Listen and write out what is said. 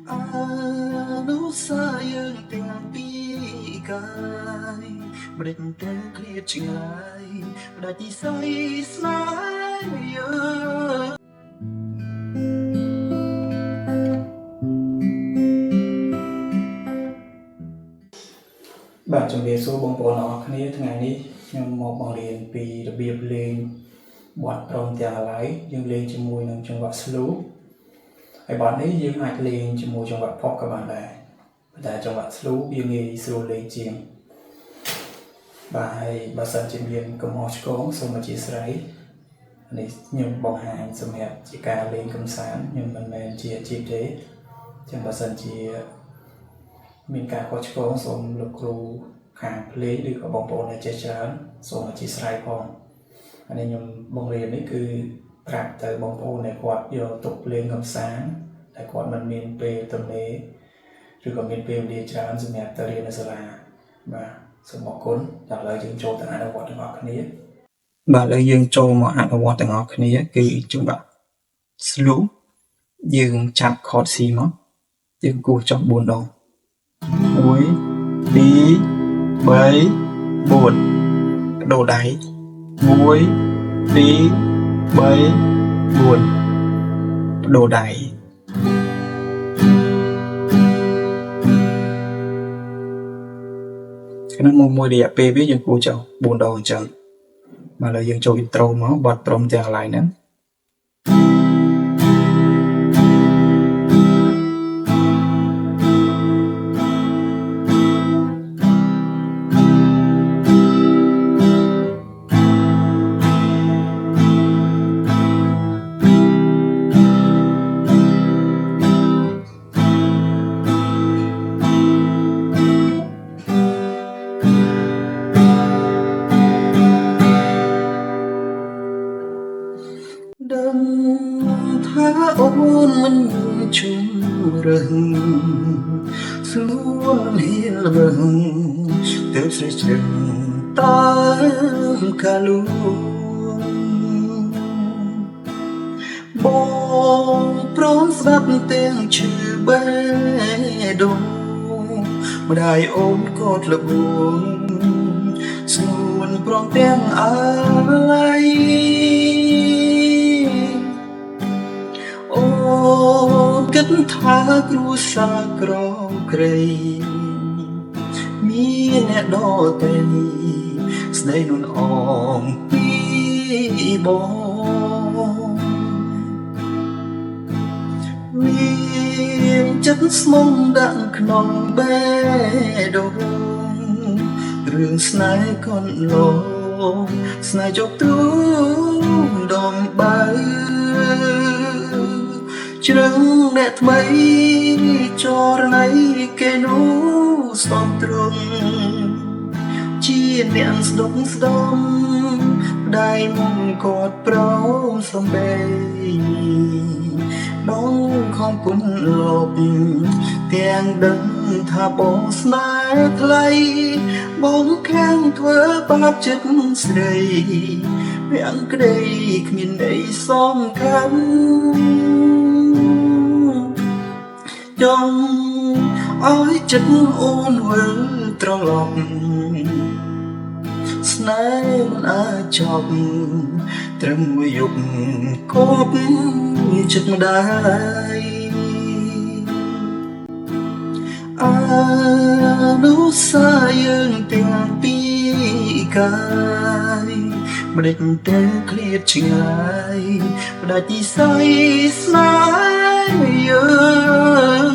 នុសាយើងទាំងពីរកាយម្ដេចទៅឃ្លាតឆ្ងាយផ្ដាច់និស្ស័យស្នេហ៍យើងបាទជំរាបសួរបងប្អូនអរគ្នាថ្ងៃនេះខ្ញុំមកបង្រៀនពីរបៀបលេងបទព្រមទាំងអាឡ័យយើងលេងជាមួយនឹងចង្វាក់ slow ហើយបទនេះយើងអាចលេងជាមួយចង្វាក់ pop ក៏បានដែរប៉ុន្តែចង្វាក់ slow វាងាយស្រួលលេងជាងបាទហើយបើសិនជាមានកំហុសឆ្គងសូមអធិស្ឋាននេះខ្ញុំបង្ហាញសម្រាប់ជាការលេងកម្សាន្តខ្ញុំមិនមែនជាអាជីពទេចឹងបើសិនជាមានការខុសឆ្គងសូមលោកគ្រូខាងភ្លេងឬក៏បងប្អូនដែលចេះច្រើនសូមអធិស្ឋានផងហើយខ្ញុំបង្រៀននេះគឺប្រាប់ទៅបងប្អូនដែលគាត់យកទុកលេងកម្សាន្តតែគាត់មិនមានពេលទំនេរឬក៏មានពេលវេលាច្រើនសម្រាប់ទៅរៀននៅសាលាបាទសូមអរគុណដល់ឥឡូវយើងចូលទៅអនុវត្តទាំងអស់គ្នាបាទឥឡូវយើងចូលមកអនុវត្តទាំងអស់គ្នាគឺចង្វាក់ slow យើងចាប់ chord C មកយើងគោះចុះ4ដង1 2 3 4ដូរដៃ1 2 3 4ដូរដៃក្នុងមួយរយៈពេលវាយើងគួរចុះ4ដងអញ្ចឹងបាទឥឡូវយើងចូល intro មកបទព្រមទាំងអាឡ័យហ្នឹងដឹងថាអូនមិនជុំរឹងស្នួនហៀលរឹងទើបស្រេចជ្រឹងតាមកាលូបងព្រមស្ដាប់ទាំងឈឺបេះដូងម្ដាយអូនក៏ល្បួងស្នួនព្រមទាំងអាឡ័យគិតថាគ្រួសារក្រក្រៃមានអ្នកដទៃស្ដីនួនអមពីបងវាចិត្តស្មុំដាក់ក្នុងបេះដូងរឿងស្នេហ៍កូនលោស្នេហ៍ជប់ទ្រូងដំបើជ្រឹងអ្នកថ្មីចរណៃគេនោះស្ដំត្រង់ជាអ្នកស្ដុកស្ដំដៃមុំគាត់ប្រមសំបែបងខំពុនលបទាំងដឹងថាបងស្នេហ៍ថ្លៃបងខាងធ្វើបាបចិត្តស្រីវាំងក្តីគ្មានន័យសំខាន់ចង់ឲ្យចិត្តអូនវិលត្រឡប់ស្នេហ៍មិនអាចចប់ត្រឹមមួយយប់គប់ចិត្តម្ដាយអនុសាយើងទាំងពីរកាយម្ដេចទៅឃ្លាតឆ្ងាយផ្ដាច់និស្ស័យស្នេហ៍យើង